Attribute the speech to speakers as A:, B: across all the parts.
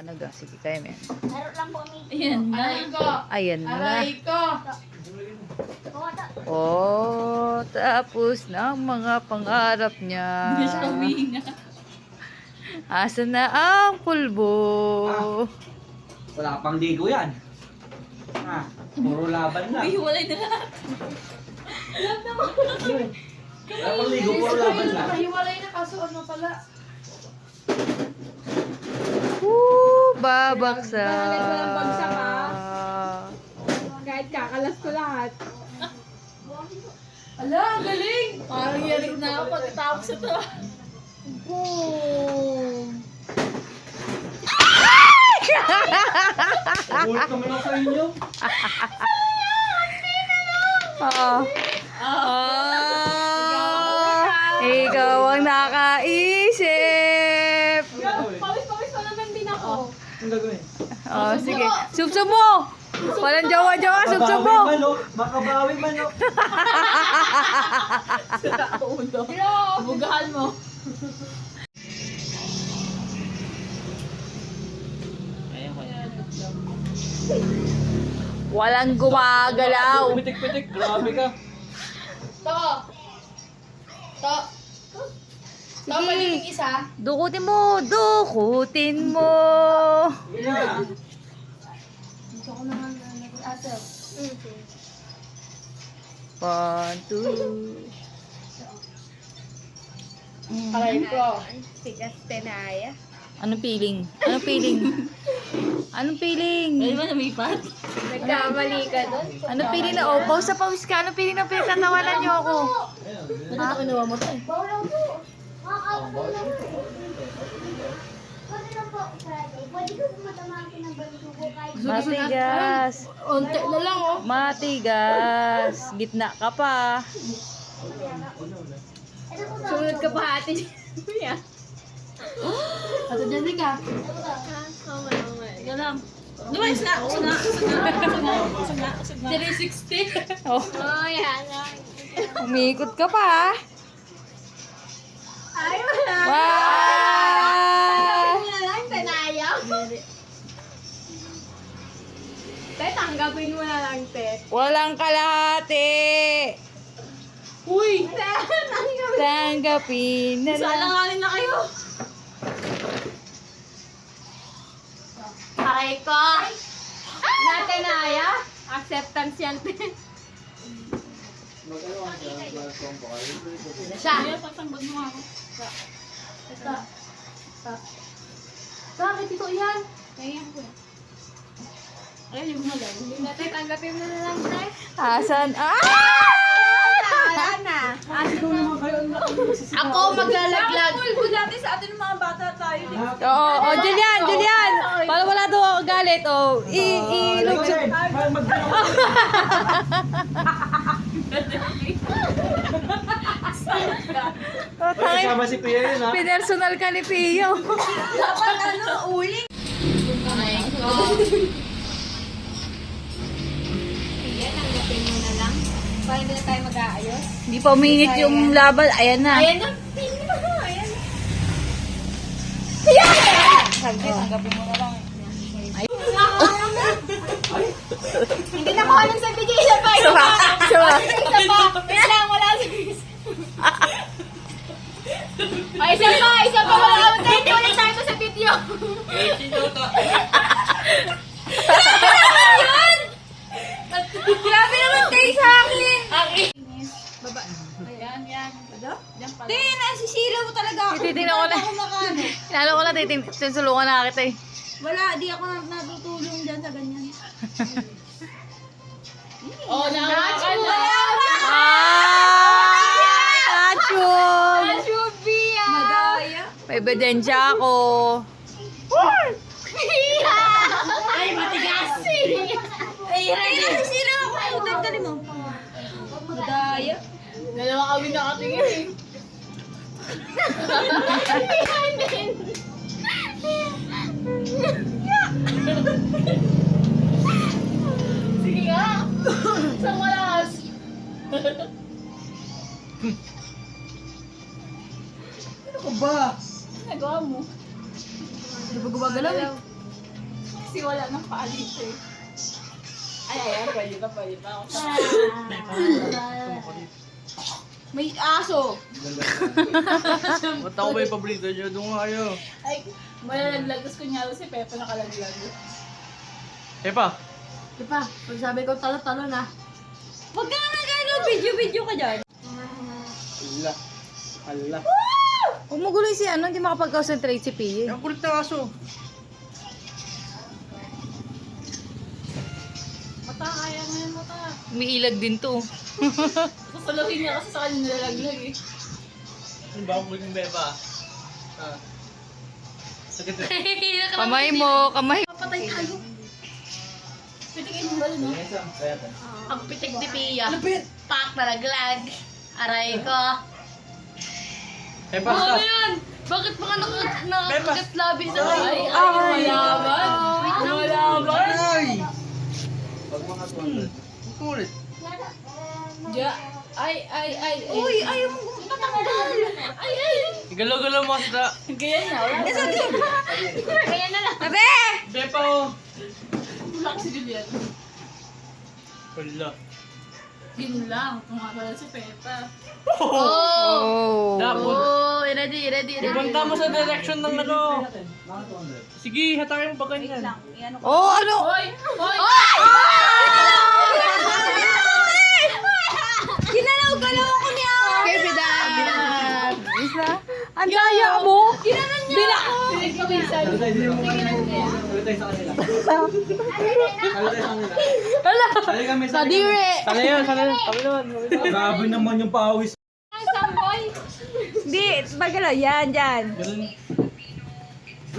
A: Ano ga? Sige, kayo men.
B: Laro lang po kami.
C: Ayan na.
A: Ayan na.
C: Aray ko.
A: Oh, tapos na ang mga pangarap niya.
C: Hindi siya huminga.
A: Asa na ang pulbo?
D: Wala pang ligo yan. Puro laban lang.
C: Hiwalay na lahat.
D: Wala pang ligo, puro laban lang.
C: Hiwalay na kaso ano pala.
A: Babaksa.
C: Bahanay ko lang bagsak, Kahit kakalas ko lahat. Ala, ang galing! Parang yarig na ako pagkatapos ito. Boom!
D: Ulit naman ako sa inyo.
A: Ikaw ang nakaisip.
C: Pawis-pawis pa naman din ako.
D: Ang gagawin?
A: Oh, sige. Subsub mo. Walang jowa-jowa, subsub mo.
D: Makabawi man, no?
C: Bugahan mo.
A: Walang gumagalaw.
D: Pitik-pitik, grabe ka.
C: To. Paliging isa.
A: Dukutin mo, dukutin mo.
D: Yeah.
C: Dito ko naman nag-ate.
A: 1, 2.
C: Aray ko.
B: Tigas tenaya.
A: Anong feeling? Anong feeling? Anong feeling?
C: Pwede ba lumipat?
B: Nagkamali ka doon.
A: Anong feeling na oh, pause sa pause ka? Anong feeling na pinagtatawanan niyo ako?
C: Ba't ito kinuha mo tayo?
B: Bawal po. Makakabot lang po. Pwede lang po. Pwede ko matamakin ng bantugo kahit
A: Matigas.
C: Unti na lang oh.
A: Matigas. Gitna ka pa.
B: sunod ka pa ate.
C: Ato dyan din ka. Ikaw lang. Lumayas na! Usag na! 360.
A: Oh,
B: Oh, yan.
A: umiikot ka pa.
B: Ay, wala.
A: Wow!
B: Tanggapin mo na lang, tenaya. Te, tanggapin mo na lang, te.
A: Walang kalahati.
C: Uy!
B: Te, tanggapin.
A: Tanggapin na lang.
C: Saalanganin na kayo!
B: Aray ko. Na tenaya. Acceptance yan, te. Siya.
C: Kaya pagsangbag mo ako.
B: Ito. Bakit ito yan?
C: Kaya ko. Ayun yung gumalaw.
B: Te, tanggapin mo na lang, te.
A: Asan? Ah!
B: Wala na. Ako maglalaglag.
C: Pulbo dati sa atin ng mga bata tayo.
A: Oo, oh, Julian, Julian. Para wala daw ako galit, oh. I-lugso. Oh, tangin.
D: Kasama si Pia yun, ha?
A: Pinersonal ka ni Pio.
C: Dapat uling. Ay ko.
B: Yan, tanggapin mo na lang. Para hindi na tayo mag-aayos.
A: Hindi pa uminit yung laban. Ayan na.
B: Ayan na. Tingin mo na. Ayan.
C: Tanggapin mo na lang.
B: Hindi na ko anong sabi niya. Isa pa. Isa pa. Isa pa. Wait lang. Wala sa Ay, isa pa. Isa pa. Wala. Tayo ulit tayo sa video. Grabe naman kayo sa akin.
C: Baba. Ayan, yan. Diyan pala.
B: Di, nasisira mo talaga ako.
A: Titignan ko na. Hinalo ko na, tinsulungan na kita eh.
B: Wala, di ako natutulong dyan sa ganyan.
C: Oh, nakakan na.
A: Kachum!
B: Shubia! Madaya.
A: May ebidensya ako.
B: Ay, matigas! Ay, nasisira ako. Tagdali mo. Madaya.
C: Dalawang awin na katingin eh.
B: Yan din.
C: Sige nga. Sa malas.
D: Ano ka ba?
C: Nagawa mo.
A: Hindi ba gumagalaw eh?
C: Kasi wala nang paalit eh. Ay, ayan, pwede pa ako. May aso.
D: Ba't ako ba yung paborito nyo? Doon nga kayo.
C: Ay, malalaglag. Tapos kunyari si Pepe nakalaglag.
D: Epa!
C: Diba? Pag sabi ko talo-talo na.
A: Huwag ka nga gano'n, video ka dyan.
D: Ala. Ala.
A: Huwag mo guloy si ano, hindi makapag-concentrate si Pia.
D: Ang kulit na aso.
C: Mata, kaya nga yung mata.
A: Umiilag din to.
C: Susuluhin niya kasi sa kanya nilalaglag eh.
D: Ano ba ang kulit ng beba? Ah. Sakit na.
A: Kamay mo, kamay.
C: Papatay tayo. Pitikin mo ba no?
D: Kaya tayo.
C: Ang pitik ni Pia. Pak, nalaglag. Aray ko.
D: Epa,
C: Ano
D: stop.
C: yan? Bakit baka nakakagat labi sa
A: Ay,
C: malaban? Malaban?
D: Ay! Pag mga 200. Ang kulit.
C: Uy, ayaw mo patanggal. Ay.
D: Igalaw-galaw mo sa...
C: Ganyan na. Wala. Ganyan na lang.
A: Tabi!
D: Bepa oh!
C: Wala si Juliet.
D: Wala.
C: Yun lang. Tumatala si Pepa.
A: Oh!
D: Dapat.
C: Oh, ready.
D: Ibanta mo sa direction ng ano. Sige, hatakin mo pa ganyan.
A: Oh, ano?
C: Hoy!
A: Ginalaw-galaw ko niya! Okay, bidan! Isa? Ang daya mo! Ginanon niya! Bila ko!
D: Sabi tayo sa kanila.
A: Hala!
D: Sali kami sa
A: Sadire!
D: Sali yun, sali yun. Kami naman. Grabe naman yung pawis.
A: Hindi, bagalaw. Yan, dyan.
D: Ganun.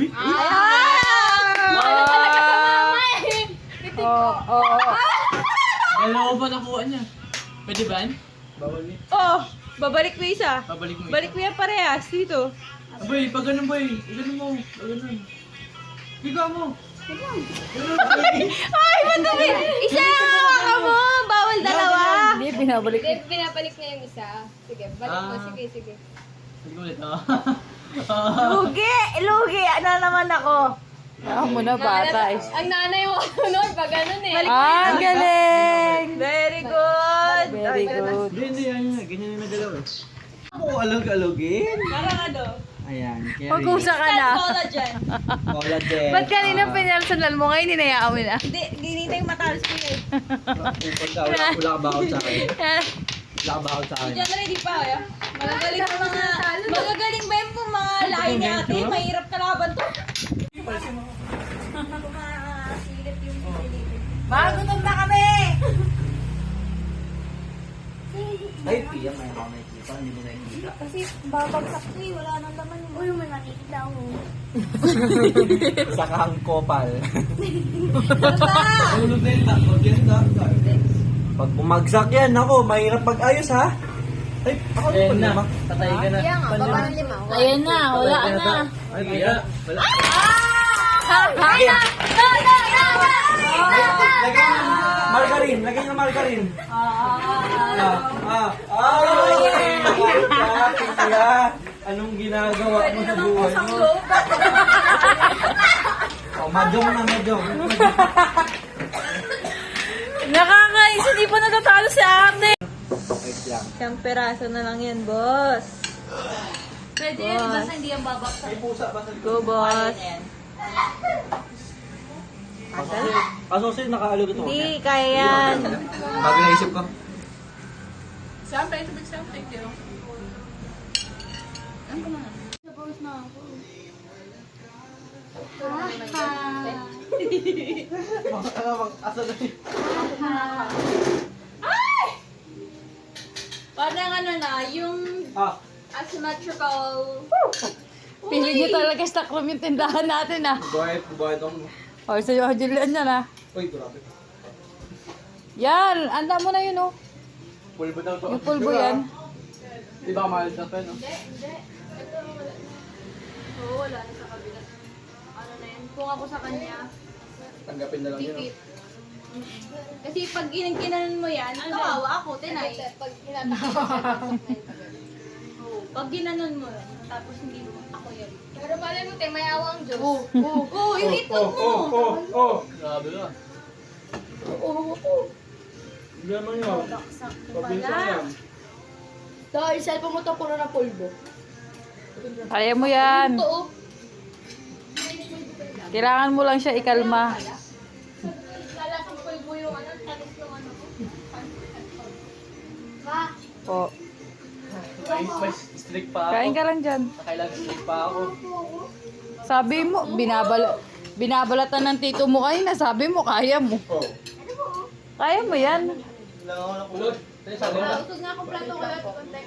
D: Uy!
A: Wala talaga sa mama eh! Oo.
D: Dalawa ba nakuha niya? Pwede ba? Bawal niya.
A: Oh, babalik mo isa.
D: Babalik mo.
A: Balik mo yan parehas dito.
D: Boy, pag ganun boy. Ganun mo. Pag ganun. Higa mo.
A: Ay, madami! Isa lang ang hawakan mo! Bawal dalawa!
E: Hindi, binabalik na yung isa. Sige, balik mo.
D: Ah.
E: Sige.
D: Sige ulit. Oh.
A: Lugi! Lugi! Ano naman ako?
E: Ako muna, bata. Ang nanay mo, nun, pag ganun eh.
A: Ah, galing! Very good!
E: Very good.
D: Hindi, yan. Ganyan yung nagalaw eh. Ako alog-alogin.
A: Parang ano?
D: Ayan, carry.
A: Magkusa ka na.
E: dyan.
D: Wala din.
A: Ba't kanina pinarsalan mo ngayon, hinayaan mo na?
E: Hindi, ginita yung matalas ko eh.
D: Wala ka bakot sa akin. Wala ka bakot sa akin.
E: Diyan ready pa, ya. Magagaling ba yung mga lahi ni ate? Mahirap kalaban to. Silip yung pinili.
A: Magutom na kami!
D: Ay, Pia, may ako nakikita. Hindi mo nakikita.
B: Kasi babagsak ko eh, wala nang laman yung... Uy, may nakikita ako.
D: Saka ang kopal. Ulog na yung takot. Yan takot. Pag bumagsak yan, ako, mahirap pag-ayos ha. Ay, ako na. Patay ka na.
E: Kaya nga, baba ng lima.
C: Ayan na, wala na.
D: Ay, kaya. Wala. Margarine. Lagay ng margarine. Kaya, anong ginagawa mo sa buhay mo? Oh, madong na, madong.
A: Nakakais, hindi pa natatalo si ate!
D: Wait lang.
A: Isang peraso na lang yan, boss.
C: Pwede yan, basta hindi yung babaksak.
D: May pusa ba sa
A: Go, boss.
D: Kaso sa'yo, nakaalog ito.
A: Hindi, kaya yan.
D: Bago naisip ko.
C: Sampai, tubig sampai. Thank you.
D: Asa na yun?
E: Parang ano na, yung asymmetrical...
A: Piling niyo talaga stock room yung tindahan natin, ah.
D: Buhay itong...
A: O, sa'yo, Julian yan, ah.
D: Uy, grabe.
A: Yan, anda mo na yun, oh.
D: Pulbo daw to.
A: Yung pulbo yan.
D: Di ba mahal na to, no?
E: Oo, wala na sa kabila. Ano na yun, kung ako sa kanya,
D: Tanggapin na lang yun.
E: dikit. Kasi pag ginanon mo yan, kawawa ako, tinay.
B: Pag hinatawa.
E: Pag ginanon mo,
C: tapos hindi mo ako yun.
B: Pero malay mo, may awang Diyos.
A: Oh, yung itlog mo.
D: Grabe ka. Hindi naman yun. Pabinsa yan.
A: Dahil cellphone mo to puno na pulbo.
E: Kaya mo yan.
A: Ito,
E: Kailangan mo lang siya ikalma.
B: Lalasang pulbo yung ano, talis yung ano ko. Ma,
E: Po.
D: May strict pa ako.
E: Kain ka lang dyan.
D: Kailangan strict pa ako.
E: Sabi mo, binabalatan ng tito mo kanina. Sabi mo, kaya mo. Kaya mo yan.
D: Kailangan ako ng kulot. Tayo sabi mo.
B: usog nga akong plato ko lang. Kontek.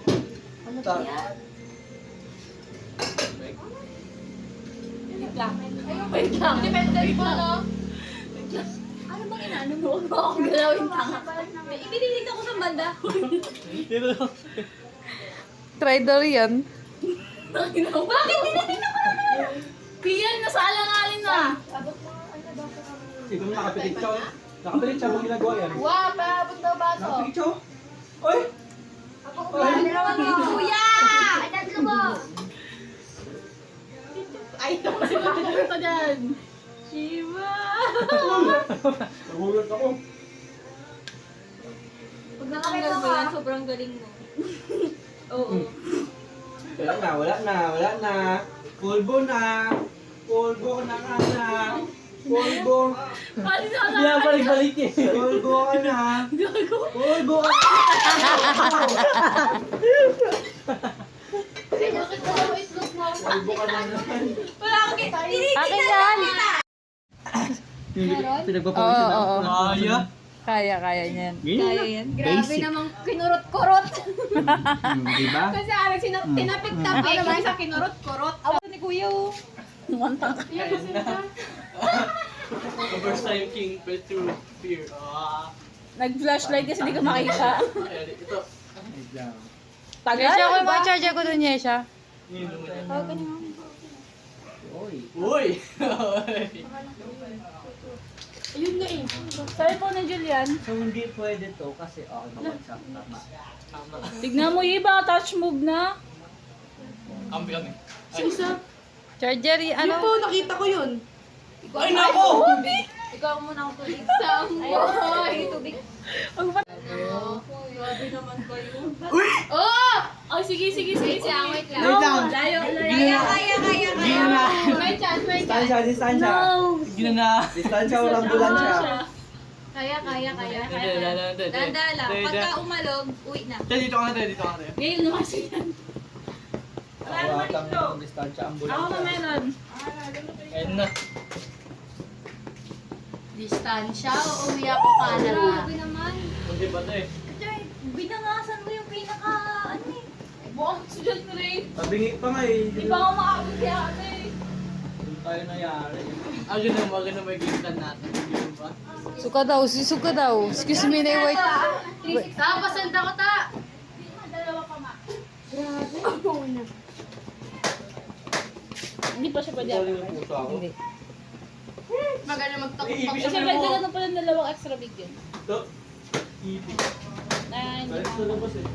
A: ano to yan?
B: Wait lang. Depende po, no? Ano bang inaano mo? Huwag mo akong galawin tanga. Ibinilit ako sa banda.
D: Dito.
E: Trader yan.
B: Bakit tinitingnan ko naman?
C: Piyan, nasa alangalin na.
D: Siguro nakapilit siya. Nakapilit siya. Kung ginagawa yan.
B: Wow, paabot na baso.
D: Nakapilit siya. Oy!
B: Kuya! Ay, tatlo mo.
C: Ay, ito ka dyan. Shiva!
D: Nagulat ako.
C: Pag nakanggal mo yan, sobrang galing mo. Oo.
D: Wala na. Pulbo na. Pulbo na ka na. Pulbo.
C: Paano na
D: Hindi na balik-balik eh. Pulbo ka na. Pulbo ka na.
B: Bakit ko lang itlog mo?
D: Pulbo ka na naman.
B: Wala akong kita.
E: Akin yan.
D: Pinagpapawisan
E: Oo, oo.
D: Kaya.
E: Kaya niyan.
C: Kaya yan.
B: Grabe namang kinurot-kurot.
D: Diba?
B: Kasi Alex, tinapik-tapik. Yung isa kinurot-kurot.
C: Ni Kuya, oh.
D: The first time King fell through fear.
C: Nag-flashlight kasi hindi ka makita.
D: Ito.
C: Tagal
E: Yesha, ko
C: ba?
E: ba charger ko dun, Yesha?
D: Uy!
C: Ayun nga eh. Cellphone ni Julian.
D: So hindi pwede to kasi bawagsak. Tama.
C: Tignan mo yung iba, touch move na.
D: Kami.
E: Charger, ano?
A: Po, nakita ko yun.
D: Ay nako!
B: Ikaw muna ako tubig. Samboy! Tubig.
C: Grabe naman kayo.
B: Oh!
C: Oh, sige.
B: Wait lang, wait lang.
D: Wait lang.
C: Layo.
D: Gina.
B: May chance, may chance.
D: Distansya. Gina na. Distansya o ambulansya.
B: Kaya. Danda lang. Pagka umalog, uwi na.
D: Dito ka na.
C: Ngayon naman siya.
D: Tawatan mo ng distansya
C: Ako
D: ambulansya.
C: na meron.
D: Ayun na.
A: Distansya, uuwi ako Canada.
B: Grabe naman.
D: Hindi ba ito eh?
B: Binangasan mo yung pinaka, ano eh.
C: Bukas sulat na rin.
D: Pabingi pa nga eh.
C: Di ba ako makakot kaya ate?
D: Doon tayo nayari. Agad na may gintan natin. Ganun ba?
E: Suka daw. Excuse me, na wait.
B: Pasanda ko ta.
C: Hindi pa siya pwede.
D: Galing ng puso ako.
E: Hindi.
A: Maganda magtakot
D: Eh, ibig
C: Kasi
D: sabihin
C: pwede
D: mo.
C: ka na pala ng dalawang extra big yun.
D: Ito. Ibig.
C: Nine.
D: Balik sa labas eh.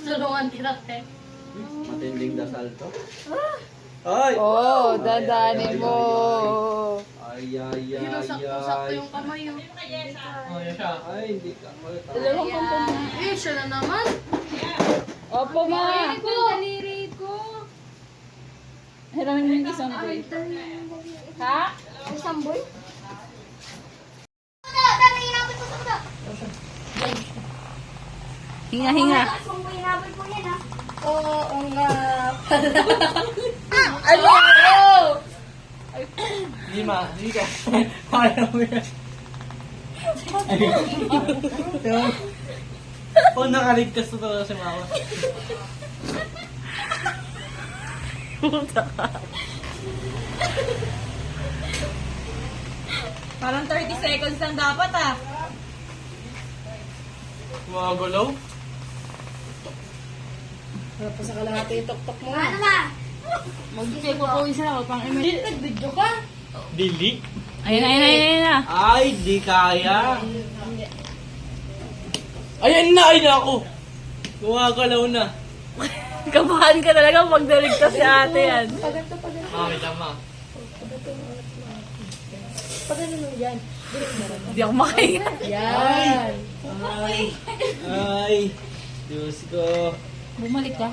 A: Tulungan kita, te.
D: Matinding dasal to. Ay!
E: Oh, dadanin mo.
D: Ay.
A: Sakto yung kamay yun.
D: Ay, hindi ka.
C: Dalawang kumpon na.
A: Eh, siya na naman.
C: Opo, ma.
B: Daliri ko.
C: Hiramin mo yung isang boy. Ha?
B: Isang boy? Dati inabot ko sa
E: Hinga.
B: Isang boy inabot ko yan ha.
A: Oo nga.
D: Hindi ka. Kaya mo yan. Oh, nakaligtas na talaga si Mama.
C: Parang 30 seconds lang dapat ah.
D: Gumagalaw?
A: Tapos sa kalahati yung tok-tok mo.
B: Ano ba?
C: Mag-check ko po isa ako pang email.
A: Nag-video ka?
D: Dili?
C: Ayun na.
D: Ay, di kaya. Ayan na ako. Gumagalaw na.
C: Kabahan ka talaga pag naligtas si ate yan.
D: Mami, tama.
C: Hindi ako makahinga.
E: Yan.
D: Ay. Diyos ko.
C: Bumalik ka.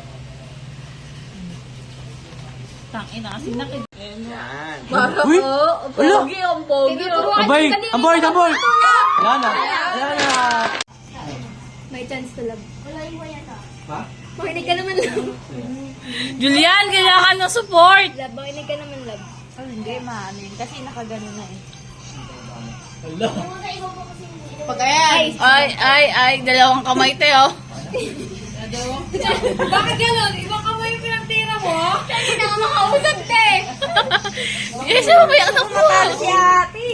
C: Tangina kasi nakid.
D: Yan.
C: Baka
D: Uy!
C: po. Pogi ang pogi.
D: Abay! Aboy! Aboy! Yan na. Yan na.
A: May chance to love.
B: Wala yung yata.
D: Ha?
A: Makinig ka naman, love.
C: Julian, kailangan ng support.
A: Love, makinig ka naman, love.
E: Oh, hindi, maamin. Kasi nakagano na eh.
D: Hala.
B: Kung sa iba po kasi hindi.
E: Pag ayan.
C: Ay, dalawang kamay tayo.
E: Bakit gano'n? Ibang kamay yung pinagtira mo?
A: Hindi na nga makausap, te.
C: Eh, siya ba yung anak mo?
E: Si ate.